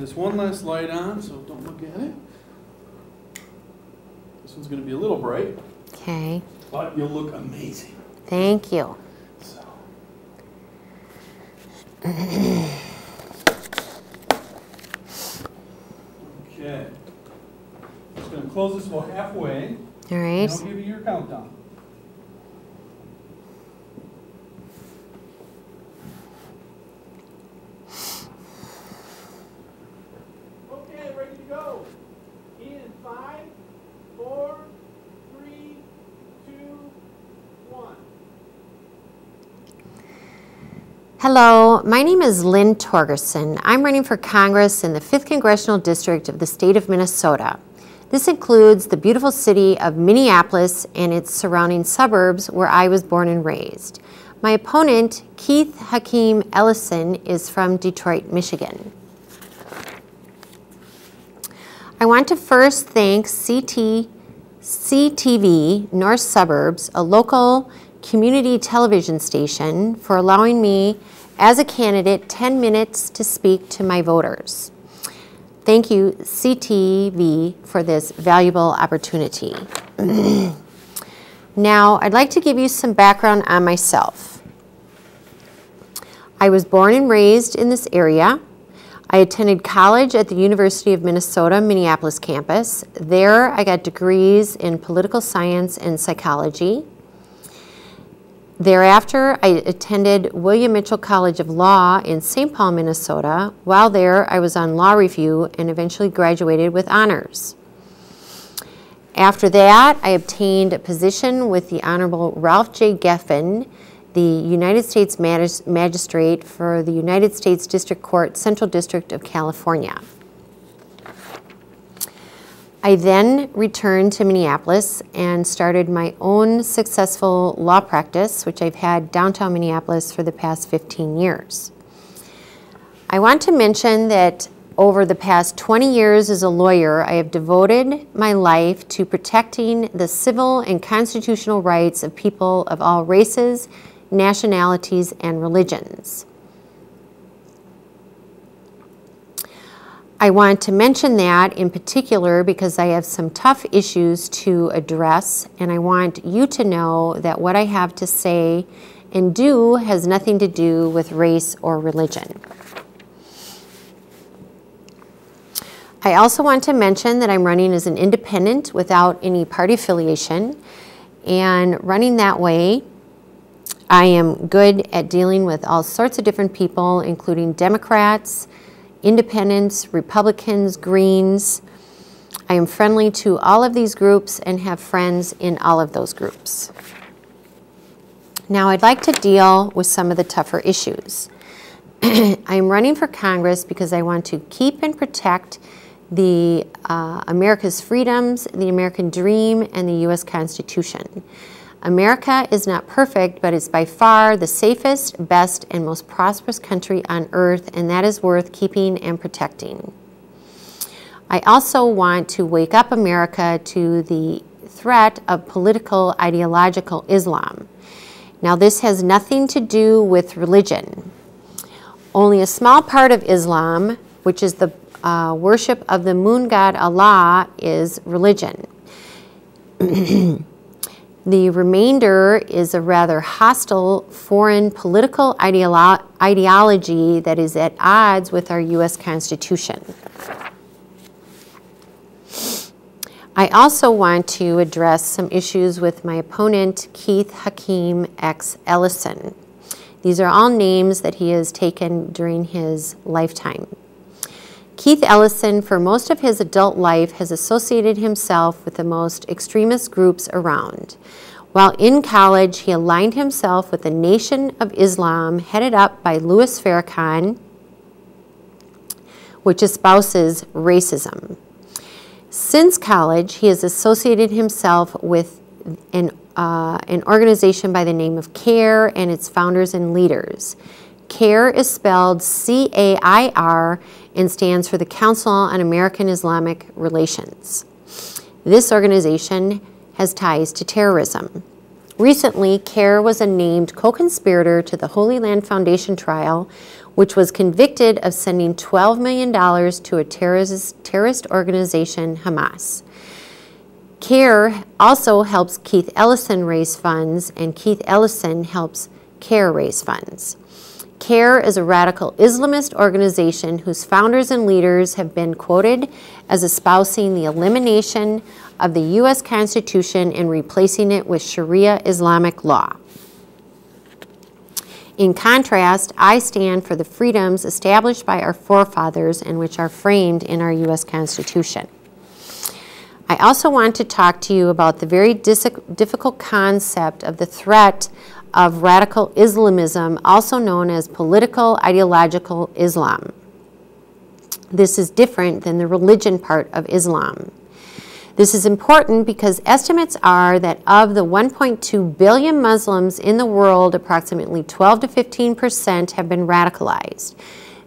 this one last light on, so don't look at it. This one's going to be a little bright. Okay. But you'll look amazing. Thank you. So. Okay. Just going to close this about halfway. All right. And I'll give you your countdown. Okay, ready to go. In 5, 4, 3, 2, 1. Hello, my name is Lynne Torgerson. I'm running for Congress in the 5th Congressional District of the state of Minnesota. This includes the beautiful city of Minneapolis and its surrounding suburbs where I was born and raised. My opponent, Keith Hakeem Ellison, is from Detroit, Michigan. I want to first thank CTV North Suburbs, a local community television station, for allowing me as a candidate 10 minutes to speak to my voters. Thank you, CTV, for this valuable opportunity. Now, I'd like to give you some background on myself. I was born and raised in this area. I attended college at the University of Minnesota, Minneapolis campus. There, I got degrees in political science and psychology. Thereafter, I attended William Mitchell College of Law in St. Paul, Minnesota. While there, I was on law review and eventually graduated with honors. After that, I obtained a position with the Honorable Ralph J. Geffen, the United States Magistrate for the United States District Court, Central District of California. I then returned to Minneapolis and started my own successful law practice, which I've had downtown Minneapolis for the past 15 years. I want to mention that over the past 20 years as a lawyer, I have devoted my life to protecting the civil and constitutional rights of people of all races, nationalities, and religions. I want to mention that in particular because I have some tough issues to address, and I want you to know that what I have to say and do has nothing to do with race or religion. I also want to mention that I'm running as an independent without any party affiliation, and running that way, I am good at dealing with all sorts of different people, including Democrats, Independents, Republicans, Greens. I am friendly to all of these groups and have friends in all of those groups. Now, I'd like to deal with some of the tougher issues. I'm running for Congress because I want to keep and protect the America's freedoms, the American dream, and the U.S. Constitution. America is not perfect, but it's by far the safest, best, and most prosperous country on earth, and that is worth keeping and protecting. I also want to wake up America to the threat of political ideological Islam. Now, this has nothing to do with religion. Only a small part of Islam, which is the worship of the moon god Allah, is religion. The remainder is a rather hostile foreign political ideology that is at odds with our U.S. Constitution. I also want to address some issues with my opponent, Keith Hakeem X. Ellison. These are all names that he has taken during his lifetime. Keith Ellison, for most of his adult life, has associated himself with the most extremist groups around. While in college, he aligned himself with the Nation of Islam, headed up by Louis Farrakhan, which espouses racism. Since college, he has associated himself with an organization by the name of CAIR and its founders and leaders. CAIR is spelled C-A-I-R and stands for the Council on American Islamic Relations. This organization has ties to terrorism. Recently, CARE was a named co-conspirator to the Holy Land Foundation trial, which was convicted of sending $12 million to a terrorist organization, Hamas. CARE also helps Keith Ellison raise funds, and Keith Ellison helps CARE raise funds. CARE is a radical Islamist organization whose founders and leaders have been quoted as espousing the elimination of the U.S. Constitution and replacing it with Sharia Islamic law. In contrast, I stand for the freedoms established by our forefathers and which are framed in our U.S. Constitution. I also want to talk to you about the very difficult concept of the threat of radical Islamism, also known as political ideological Islam. This is different than the religion part of Islam. This is important because estimates are that of the 1.2 billion Muslims in the world, approximately 12 to 15% have been radicalized.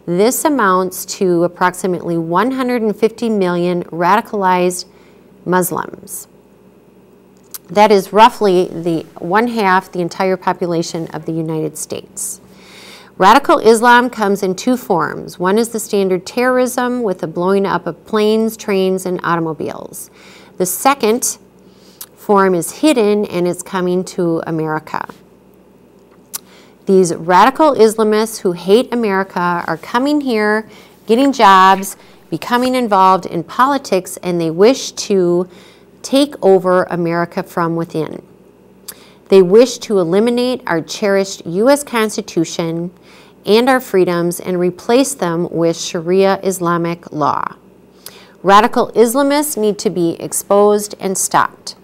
This amounts to approximately 150 million radicalized Muslims. That is roughly one-half the entire population of the United States. Radical Islam comes in two forms. One is the standard terrorism with the blowing up of planes, trains, and automobiles. The second form is hidden, and it's coming to America. These radical Islamists who hate America are coming here, getting jobs, becoming involved in politics, and they wish to take over America from within. They wish to eliminate our cherished U.S. Constitution and our freedoms and replace them with Sharia Islamic law. Radical Islamists need to be exposed and stopped.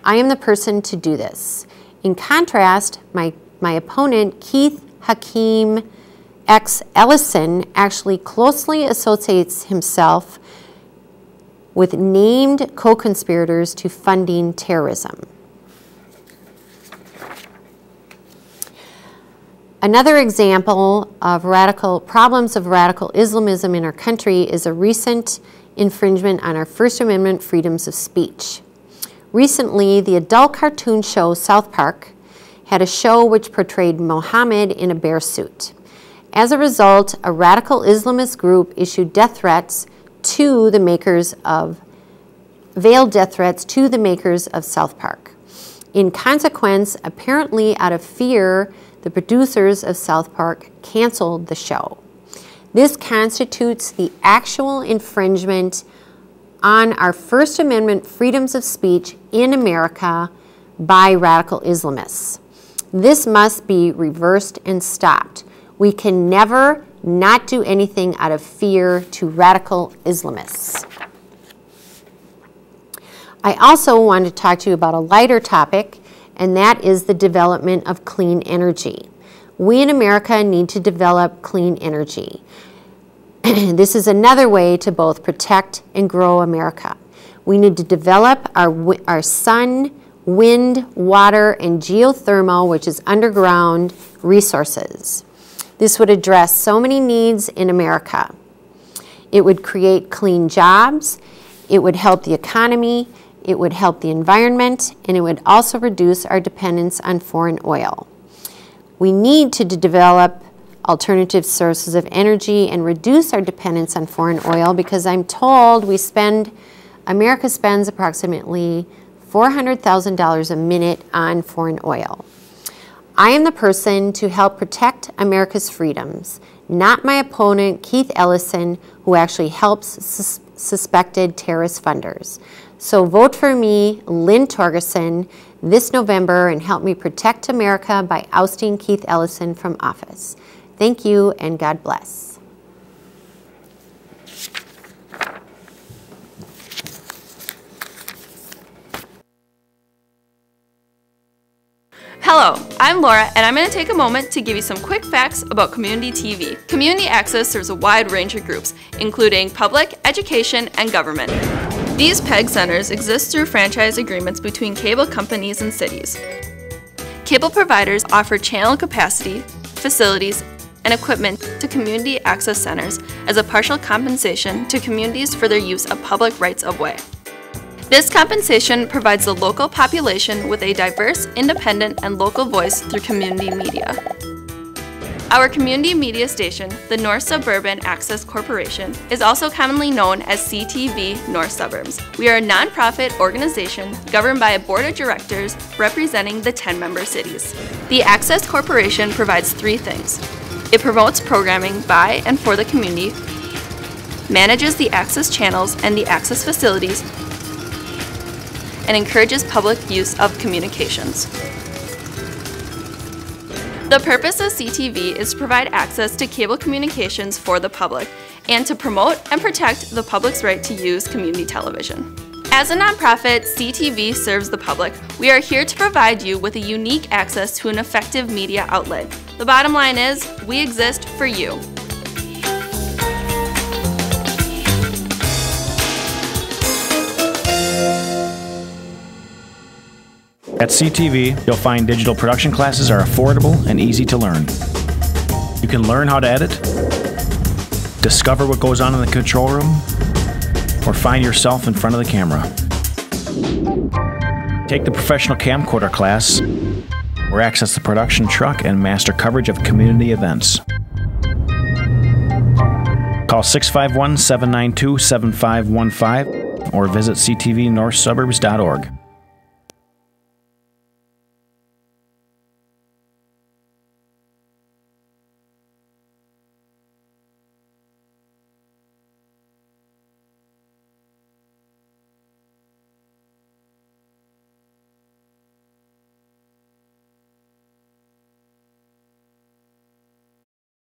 I am the person to do this. In contrast, my opponent, Keith Hakeem X. Ellison, actually closely associates himself with named co-conspirators to funding terrorism. Another example of problems of radical Islamism in our country is a recent infringement on our First Amendment freedoms of speech. Recently, the adult cartoon show South Park had a show which portrayed Muhammad in a bear suit. As a result, a radical Islamist group issued death threats to the makers of South Park. In consequence, apparently out of fear, the producers of South Park canceled the show. This constitutes the actual infringement on our First Amendment freedoms of speech in America by radical Islamists. This must be reversed and stopped. We can never not do anything out of fear to radical Islamists. I also want to talk to you about a lighter topic, and that is the development of clean energy. We in America need to develop clean energy. This is another way to both protect and grow America. We need to develop our sun, wind, water, and geothermal, which is underground, resources. This would address so many needs in America. It would create clean jobs, it would help the economy, it would help the environment, and it would also reduce our dependence on foreign oil. We need to develop alternative sources of energy and reduce our dependence on foreign oil because I'm told America spends approximately $400,000 a minute on foreign oil. I am the person to help protect America's freedoms, not my opponent, Keith Ellison, who actually helps suspected terrorist funders. So vote for me, Lynne Torgerson, this November and help me protect America by ousting Keith Ellison from office. Thank you and God bless. Hello, I'm Laura, and I'm going to take a moment to give you some quick facts about Community TV. Community Access serves a wide range of groups, including public, education, and government. These PEG centers exist through franchise agreements between cable companies and cities. Cable providers offer channel capacity, facilities, and equipment to community access centers as a partial compensation to communities for their use of public rights of way. This compensation provides the local population with a diverse, independent, and local voice through community media. Our community media station, the North Suburban Access Corporation, is also commonly known as CTV North Suburbs. We are a nonprofit organization governed by a board of directors representing the 10-member cities. The Access Corporation provides three things. It promotes programming by and for the community, manages the access channels and the access facilities, and encourages public use of communications. The purpose of CTV is to provide access to cable communications for the public and to promote and protect the public's right to use community television. As a nonprofit, CTV serves the public. We are here to provide you with a unique access to an effective media outlet. The bottom line is, we exist for you. At CTV, you'll find digital production classes are affordable and easy to learn. You can learn how to edit, discover what goes on in the control room, or find yourself in front of the camera. Take the professional camcorder class, or access the production truck and master coverage of community events. Call 651-792-7515 or visit ctvnorthsuburbs.org.